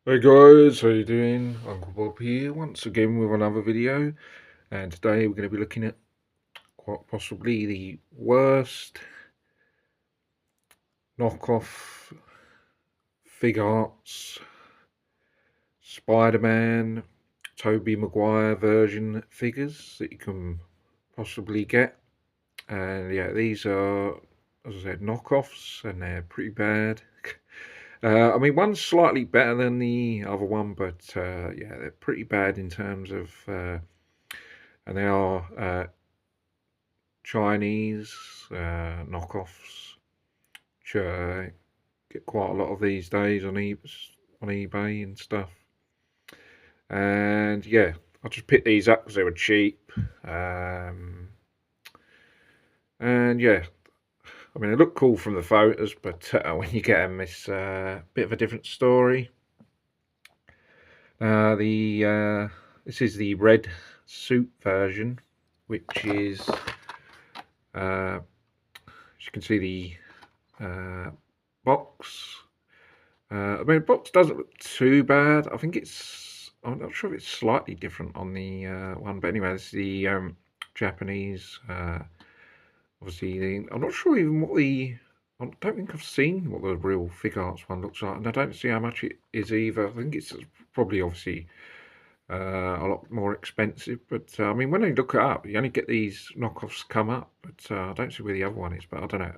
Hey guys, how you doing? Uncle Bob here once again with another video, and today we're going to be looking at quite possibly the worst knockoff figuarts Spider-Man Tobey Maguire version figures that you can possibly get. And yeah, these are, as I said, knockoffs, and they're pretty bad. I mean, one's slightly better than the other one, but yeah, they're pretty bad in terms of, and they are Chinese knockoffs, which get quite a lot of these days on eBay and stuff. And yeah, I just picked these up because they were cheap. And yeah, I mean, they look cool from the photos, but when you get them, it's a bit of a different story. This is the red suit version, which is, as you can see, the box. I mean, the box doesn't look too bad. I'm not sure if it's slightly different on the one, but anyway, this is the Japanese. Obviously, I'm not sure even what I don't think I've seen what the real figuarts one looks like, and I don't see how much it is either. I think it's probably obviously a lot more expensive, but I mean, when you look it up, you only get these knockoffs come up, but I don't see where the other one is, but I don't know.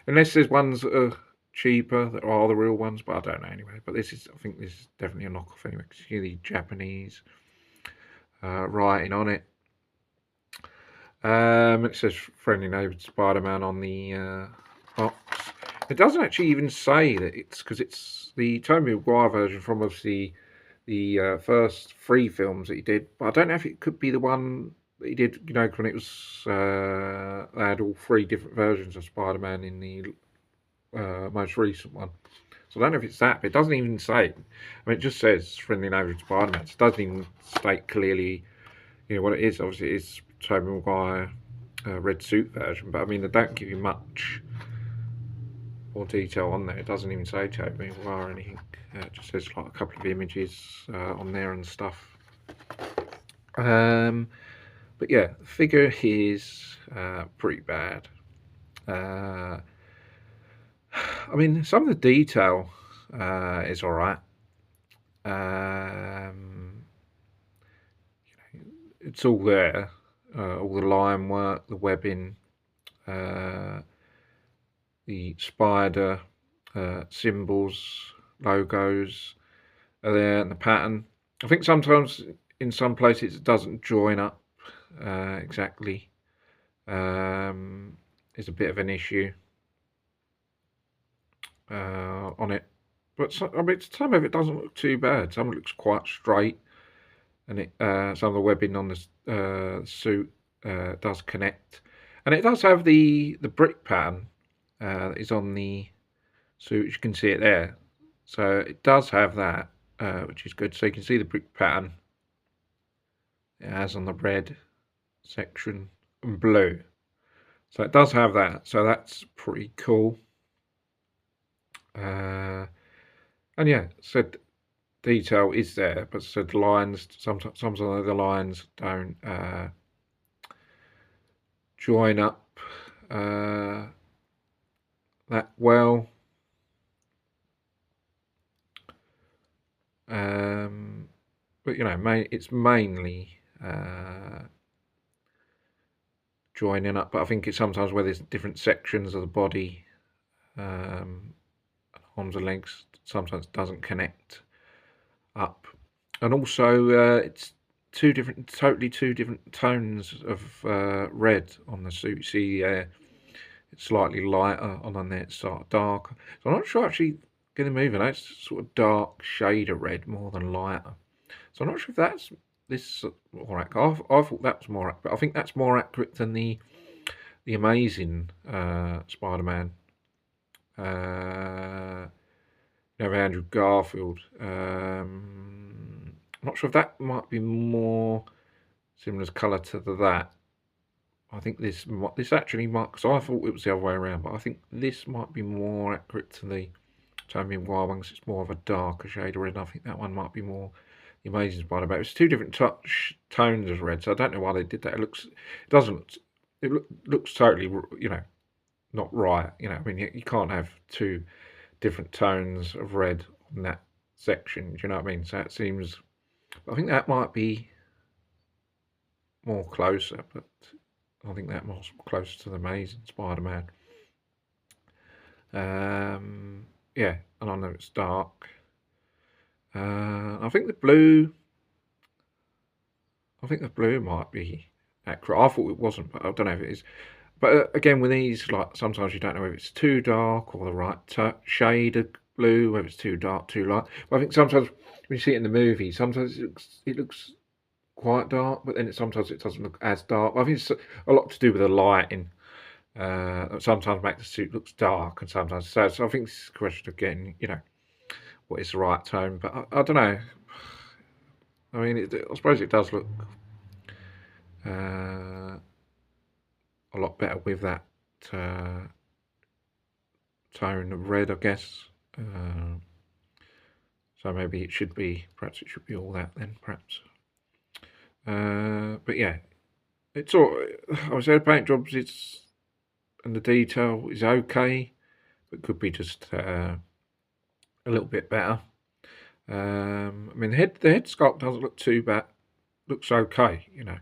Unless there's ones that are cheaper that are the real ones, but I don't know anyway. But I think this is definitely a knockoff anyway, because you see the Japanese writing on it. It says friendly neighborhood Spider-Man on the box. It doesn't actually even say that it's, because it's the Tobey Maguire version from obviously the first 3 films that he did, but I don't know if it could be the one that he did, when it was they had all 3 different versions of Spider-Man in the most recent one. So I don't know if it's that, but it doesn't even say. I mean, it just says friendly neighborhood Spider-Man. It doesn't even state clearly, what it is. Obviously, it is Tobey Maguire red suit version, but I mean, they don't give you much more detail on there. It doesn't even say Tobey Maguire or anything. It just says like a couple of images on there and stuff. But yeah, the figure is pretty bad. I mean, some of the detail is all right. It's all there, all the line work, the webbing, the spider symbols, logos are there, and the pattern. I think sometimes in some places it doesn't join up exactly. Is a bit of an issue on it, but I mean, some of it doesn't look too bad. Some of it looks quite straight, and some of the webbing on the suit does connect, and it does have the brick pattern that is on the suit. You can see it there, so it does have that, which is good. So you can see the brick pattern it has on the red section and blue. So it does have that, so that's pretty cool. And yeah, said detail is there, but said the lines, sometimes some of the lines don't join up that well. But it's mainly joining up, but I think it's sometimes where there's different sections of the body, arms and legs, sometimes doesn't connect up. And also it's totally two different tones of red on the suit. See, it's slightly lighter on there, it's sort of darker. So I'm not sure actually getting moving. It's sort of dark shade of red more than lighter. So I'm not sure if that's more accurate. I thought that was more accurate. I think that's more accurate than the Amazing Spider-Man. Andrew Garfield. I'm not sure if that might be more similar colour to that. I think this actually might, because I thought it was the other way around, but I think this might be more accurate to the Tobey Maguire one, it's more of a darker shade of red. I think that one might be more the Amazing Spider-Man. It's two different tones of red, so I don't know why they did that. It doesn't look, looks totally, you know, not right. You know, I mean, you can't have two different tones of red on that section. Do you know what I mean? So it seems, I think that might be more closer, but I think that more closer to the Amazing Spider-Man. Yeah, and I know it's dark. I think the blue might be accurate. I thought it wasn't, but I don't know if it is. But again, with these, like, sometimes you don't know if it's too dark or the right shade of blue, whether it's too dark, too light. But I think sometimes when you see it in the movie, sometimes it looks quite dark, but then sometimes it doesn't look as dark. I think it's a lot to do with the lighting. Sometimes make the suit looks dark, and sometimes so. So I think it's a question of getting, you know, what is the right tone. But I don't know. I mean, I suppose it does look a lot better with that tone of red, I guess. So maybe it should be, perhaps it should be all that then, perhaps. But yeah, it's all. I would say the paint jobs, and the detail is okay, but could be just a little bit better. I mean, the head sculpt doesn't look too bad. Looks okay, you know,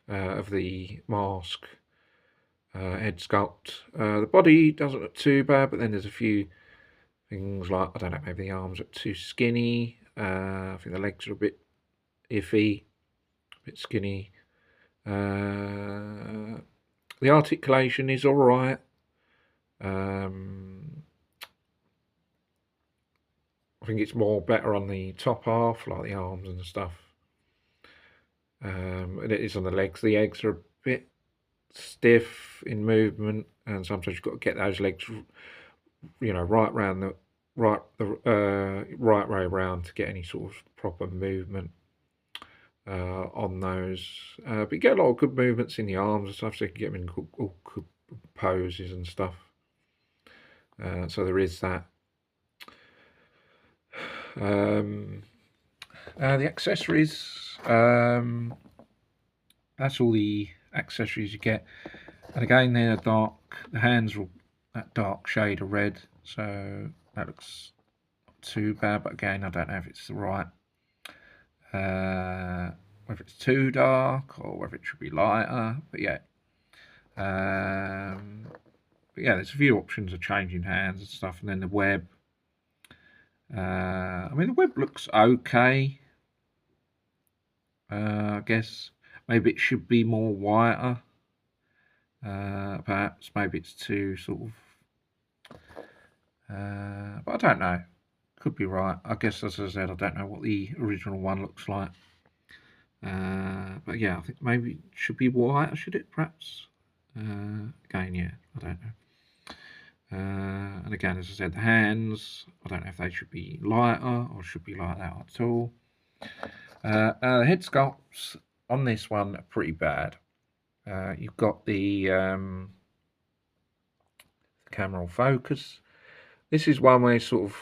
of the mask head sculpt. The body doesn't look too bad, but then there's a few things like, I don't know, maybe the arms look too skinny. I think the legs are a bit iffy, a bit skinny. The articulation is all right. I think it's more better on the top half, like the arms and stuff. And it is on the legs. The legs are a bit stiff in movement, and sometimes you've got to get those legs, you know, right way around to get any sort of proper movement on those. But you get a lot of good movements in the arms and stuff, so you can get them in all good poses and stuff. So there is that. The accessories, that's all the accessories you get, and again they're dark. The hands are that dark shade of red, so that looks not too bad, but again I don't know if it's the right, whether it's too dark or whether it should be lighter. But yeah, there's a few options of changing hands and stuff, and then the web. I mean, the web looks okay. I guess maybe it should be more whiter. Perhaps maybe it's too sort of. But I don't know. Could be right. I guess, as I said, I don't know what the original one looks like. But yeah, I think maybe it should be whiter. Should it? Perhaps. Again, yeah, I don't know. And again, as I said, the hands, I don't know if they should be lighter or should be like that at all. The head sculpts on this one are pretty bad. You've got the camera focus. This is one where it's sort of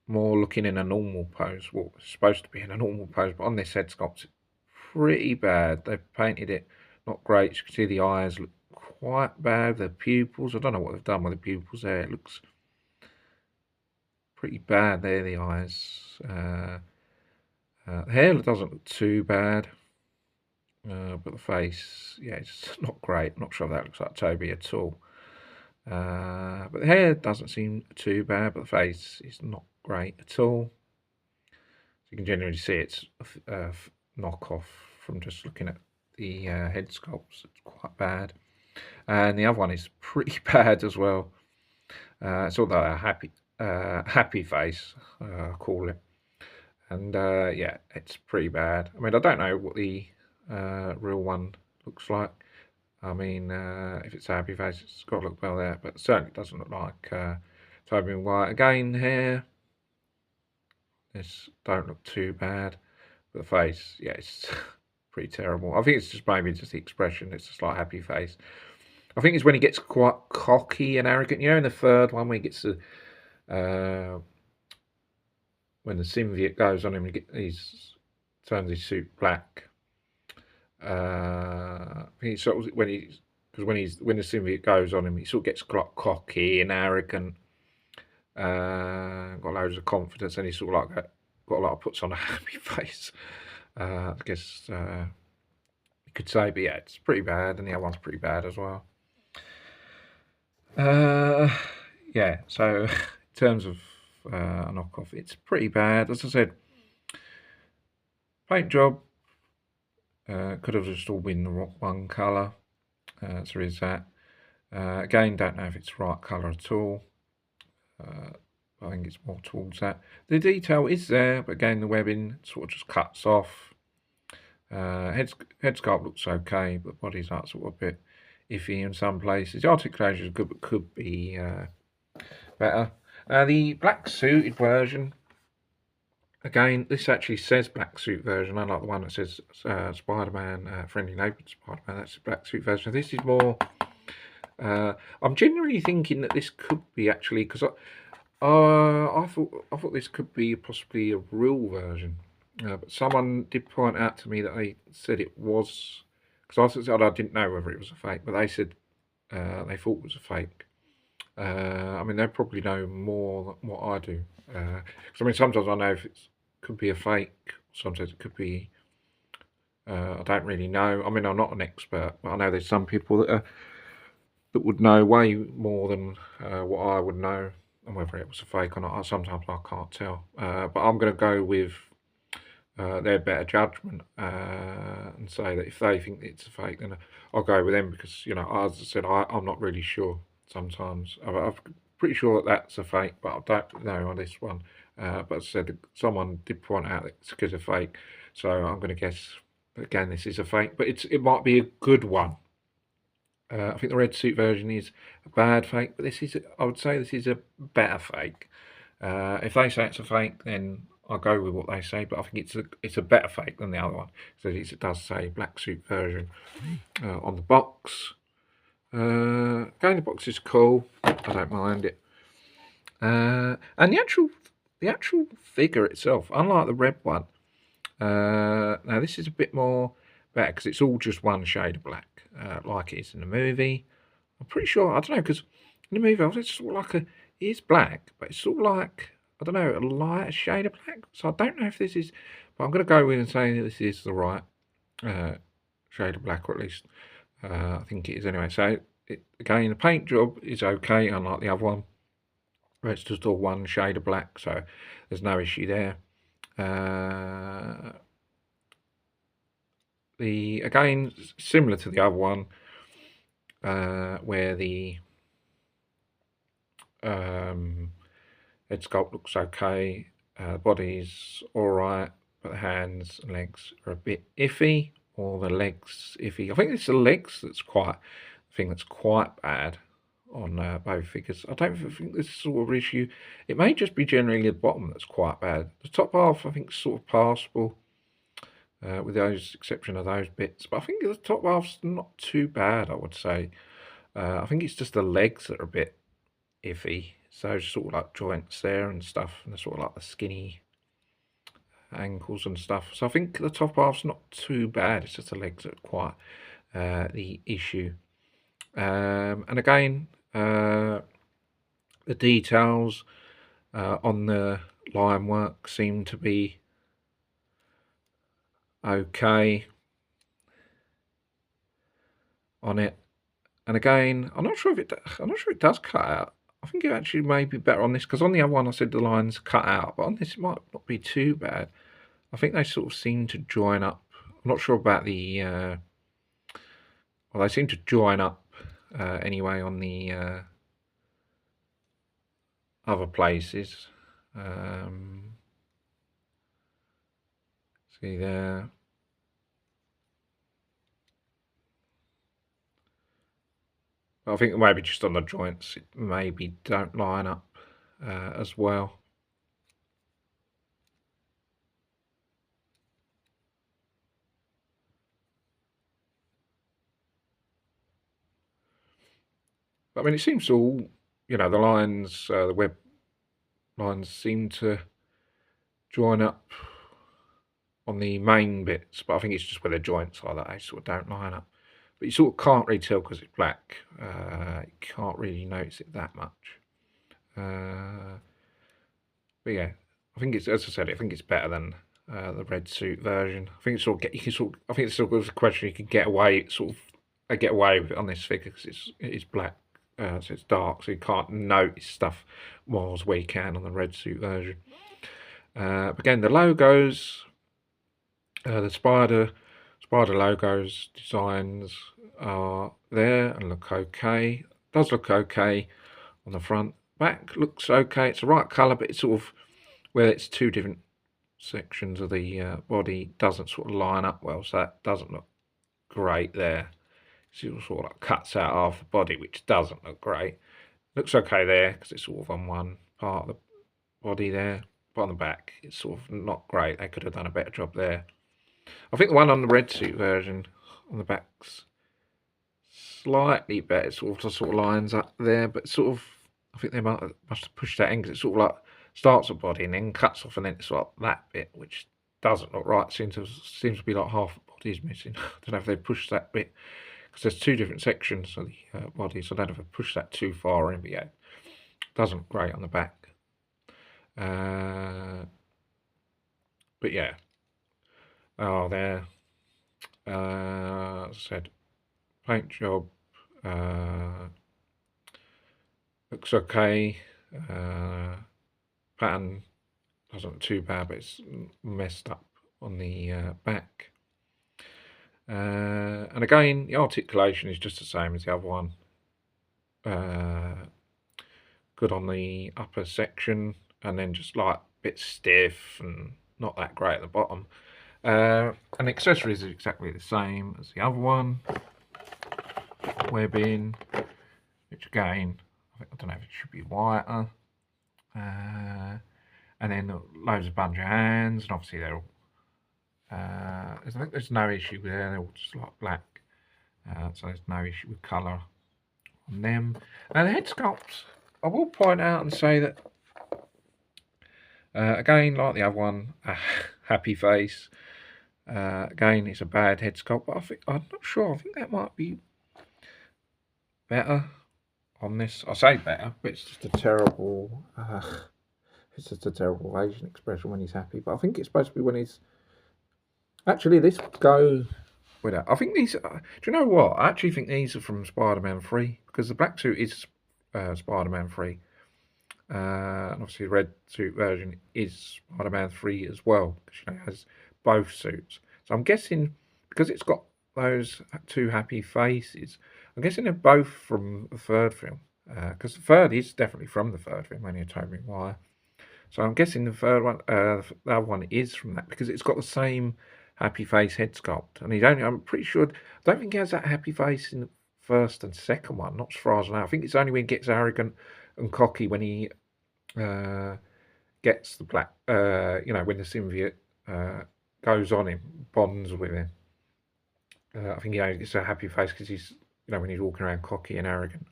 more looking in a normal pose. Well, it's supposed to be in a normal pose, but on this head sculpt, it's pretty bad. They've painted it not great. You can see the eyes look quite bad. The pupils, I don't know what they've done with the pupils there. It looks pretty bad there, the eyes. The hair doesn't look too bad, but the face, yeah, it's not great. I'm not sure if that looks like Tobey at all. But the hair doesn't seem too bad, but the face is not great at all. So you can generally see it's a knockoff from just looking at the head sculpts. It's quite bad. And the other one is pretty bad as well. It's all a happy face, I call it. And yeah, it's pretty bad. I mean, I don't know what the real one looks like. I mean, if it's a happy face, it's got to look well there, but it certainly doesn't look like Tobey Maguire. Again, hair, this don't look too bad, but the face, yeah, it's pretty terrible. I think it's just maybe just the expression. It's just like happy face. I think it's when he gets quite cocky and arrogant. You know, in the third one, when he gets Uh, when the symbiote goes on him, he turns his suit black. He sort of when the symbiote goes on him, he sort of gets cocky and arrogant. Got loads of confidence, and he's sort of like got a lot of puts on a happy face. I guess you could say, but yeah, it's pretty bad, and the other one's pretty bad as well. Yeah, so in terms of a knockoff, it's pretty bad. As I said, paint job could have just all been the one colour. So there is that. Again, don't know if it's the right colour at all. I think it's more towards that. The detail is there, but again, the webbing sort of just cuts off. Head sculpt looks okay, but body's like sort of a bit iffy in some places. The articulation is good, but could be better. The black suited version, again, this actually says black suit version, unlike the one that says Spider-Man, Friendly Neighborhood Spider-Man. That's the black suit version. This is more. I'm generally thinking that this could be actually, because I thought this could be possibly a real version, but someone did point out to me that they said it was, because I didn't know whether it was a fake, but they said they thought it was a fake. I mean, they probably know more than what I do, because I mean, sometimes I know if it could be a fake, sometimes it could be. I don't really know. I mean, I'm not an expert, but I know there's some people that would know way more than what I would know, and whether it was a fake or not. Sometimes I can't tell. But I'm going to go with their better judgment and say that if they think it's a fake, then I'll go with them because, as I said, I'm not really sure. Sometimes I'm pretty sure that that's a fake, but I don't know on this one. But as I said, someone did point out that it's because of fake, so I'm going to guess. Again, this is a fake, but it might be a good one. I think the red suit version is a bad fake, but I would say this is a better fake. If they say it's a fake, then I'll go with what they say, but I think it's a better fake than the other one. So it does say black suit version on the box. Again, the box is cool. I don't mind it. And the actual figure itself, unlike the red one, now this is a bit more better because it's all just one shade of black, like it is in the movie. I'm pretty sure, I don't know, because in the movie it's sort of like it is black, but it's sort of like, I don't know, a lighter shade of black. So I don't know if this is, but I'm going to go with and say that this is the right shade of black, or at least I think it is anyway. So again, the paint job is okay, unlike the other one, where it's just all one shade of black, so there's no issue there. Again, similar to the other one, where the head sculpt looks okay, body's alright, but the hands and legs are a bit iffy, or the legs iffy. I think it's the legs that's quite bad on both figures. I don't think this is sort of issue. It may just be generally the bottom that's quite bad. The top half, I think, is sort of passable. With those exception of those bits, but I think the top half's not too bad, I would say. I think it's just the legs that are a bit iffy. So sort of like joints there and stuff, and sort of like the skinny ankles and stuff. So I think the top half's not too bad. It's just the legs that are quite the issue. And again, the details on the line work seem to be okay on it. And again, I'm not sure if it does cut out. I think it actually may be better on this, because on the other one I said the lines cut out, but on this it might not be too bad. I think they sort of seem to join up. I'm not sure about the well, they seem to join up anyway on the other places. See there. I think maybe just on the joints, it maybe don't line up as well. But I mean, it seems all, the lines, the web lines seem to join up on the main bits, but I think it's just where the joints are that they sort of don't line up. But you sort of can't really tell because it's black. You can't really notice it that much. But yeah, I think it's, as I said, I think it's better than the red suit version. I think it's sort of you can sort of, I think it's sort of a question you can get away get away with it on this figure because it is black, so it's dark, so you can't notice stuff miles where you can on the red suit version. But again, the logos, the spider logos designs are there and look okay. Does look okay on the front. Back looks okay. It's the right colour, but it's sort of where it's two different sections of the body doesn't sort of line up well, so that doesn't look great there. So it sort of like cuts out half the body, which doesn't look great. Looks okay there because it's sort of on one part of the body there, but on the back it's sort of not great. They could have done a better job there. I think the one on the red suit version on the back's slightly better. It sort of lines up there, but sort of I think they must have pushed that in because it sort of like starts a body and then cuts off and then it's like that bit, which doesn't look right. Seems to be like half the body's missing. I don't know if they pushed that bit because there's two different sections of the body, so I don't know if they pushed that too far in. But yeah, doesn't look great on the back. But yeah, oh there. As I said, paint job looks okay. Pattern doesn't look too bad, but it's messed up on the back. And again, the articulation is just the same as the other one. Good on the upper section, and then just like a bit stiff and not that great at the bottom. And accessories are exactly the same as the other one. Webbing, which again, I don't know if it should be whiter. And then loads of bunch of hands, and obviously they're all. I think there's no issue with them. They're all just like black, so there's no issue with colour on them. Now the head sculpts, I will point out and say that again, like the other one, happy face. Again, it's a bad head sculpt, but I'm not sure. I think that might be better on this. I say better, but it's just a terrible. It's just a terrible Asian expression when he's happy. But I think it's supposed to be when he's. Actually, this would go with that. I think these. Do you know what? I actually think these are from Spider-Man 3 because the black suit is Spider-Man 3. And obviously, the red suit version is Spider-Man 3 as well because it has both suits. So I'm guessing because it's got those two happy faces, I'm guessing they're both from the third film because the third is definitely from the third film, only a Tobey Maguire. So I'm guessing the third one, the other one is from that because it's got the same happy face head sculpt, and I'm pretty sure. I don't think he has that happy face in the first and second one. Not as far as I know. I think it's only when he gets arrogant and cocky when he gets the black. When the symbiote goes on him, bonds with him. I think it's a happy face because he's when he's walking around cocky and arrogant.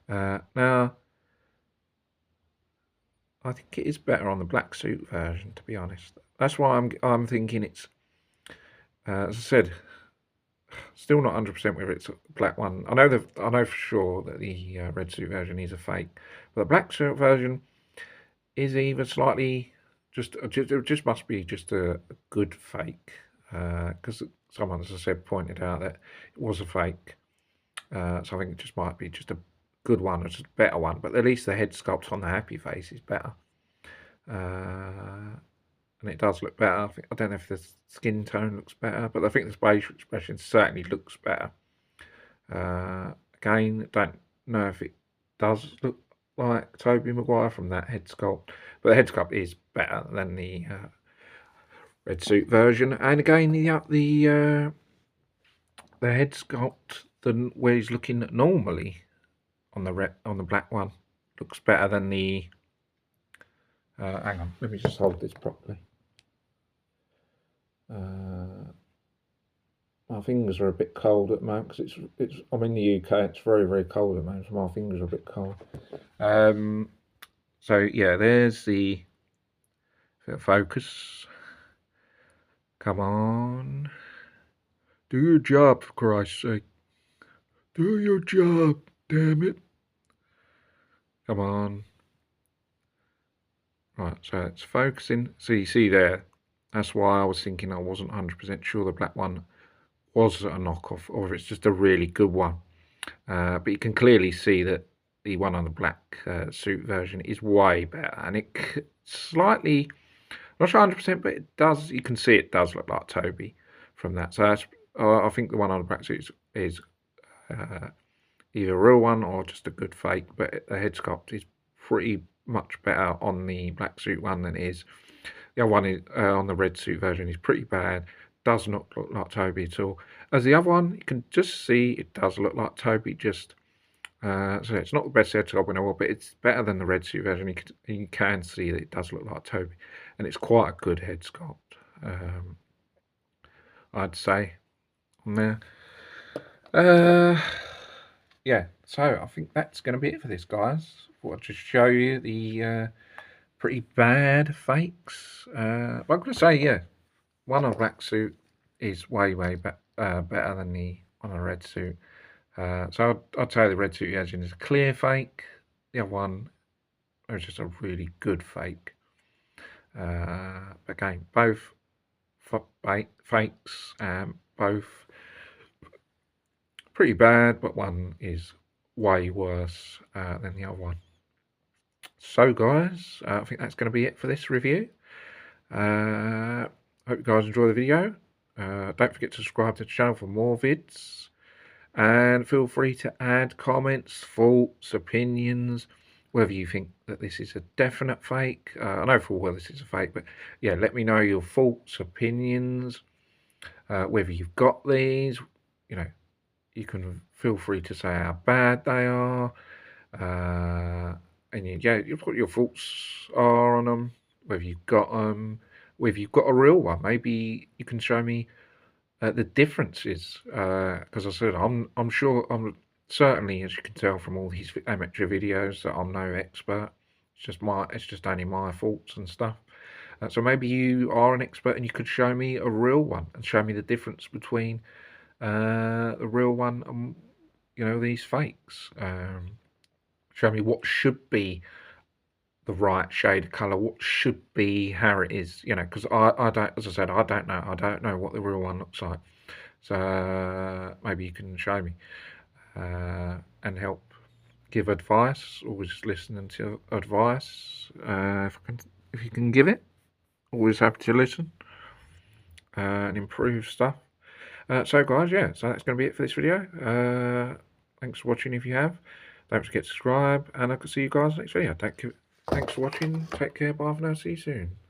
Now. I think it is better on the black suit version, to be honest. That's why I'm thinking it's, as I said, still not 100% whether it's a black one. I know for sure that the red suit version is a fake, but the black suit version is either slightly it just must be just a good fake, because someone, as I said, pointed out that it was a fake. So I think it just might be just a good one, or just a better one, but at least the head sculpt on the happy face is better, and it does look better. I don't know if the skin tone looks better, but I think the facial expression certainly looks better. Again, don't know if it does look like Tobey Maguire from that head sculpt, but the head sculpt is better than the red suit version. And again, the head sculpt where he's looking normally on the black one looks better than the. Hang on, let me just hold this properly. My fingers are a bit cold at the moment because I'm in the UK. It's very, very cold at the moment, so my fingers are a bit cold. So yeah, there's the focus. Come on. Do your job, for Christ's sake. Do your job, damn it. Come on. Right, so it's focusing. So you see there, that's why I was thinking I wasn't 100% sure the black one was a knockoff or if it's just a really good one. But you can clearly see that the one on the black suit version is way better. And it slightly, not sure 100%, but it does, you can see it does look like Tobey from that. So that's, I think the one on the black suit is either a real one or just a good fake, but the head sculpt is pretty much better on the black suit one than it is. The other one is, on the red suit version is pretty bad, does not look like Tobey at all. As the other one, you can just see it does look like Tobey, just so it's not the best head sculpt in the world, but it's better than the red suit version. You can see that it does look like Tobey, and it's quite a good head sculpt, I'd say, on there. Yeah, so I think that's going to be it for this, guys. I thought I'd just show you the pretty bad fakes. But I'm going to say, yeah, one on a black suit is way better than the on a red suit. So I'd say the red suit version is a clear fake. The other one is just a really good fake. Again, both fakes, both pretty bad, but one is way worse than the other one. So guys, I think that's going to be it for this review. Hope you guys enjoy the video. Don't forget to subscribe to the channel for more vids, and feel free to add comments, thoughts, opinions, whether you think that this is a definite fake. I know full well this is a fake, but yeah, let me know your thoughts, opinions, whether you've got these. You know, you can feel free to say how bad they are, and yeah, what your thoughts are on them, whether you've got them, whether you've got a real one. Maybe you can show me the differences, because I said I'm sure, I'm certainly, as you can tell from all these amateur videos, that I'm no expert. It's just only my thoughts and stuff. So maybe you are an expert and you could show me a real one and show me the difference between the real one and, you know, these fakes. Show me what should be the right shade of colour, what should be how it is, you know, because I don't, as I said, I don't know what the real one looks like. So maybe you can show me and help give advice. Always listening to advice, if you can give it. Always happy to listen and improve stuff. So guys, yeah, so that's going to be it for this video. Thanks for watching if you have. Don't forget to subscribe, and I can see you guys next video. Thanks for watching. Take care. Bye for now. See you soon.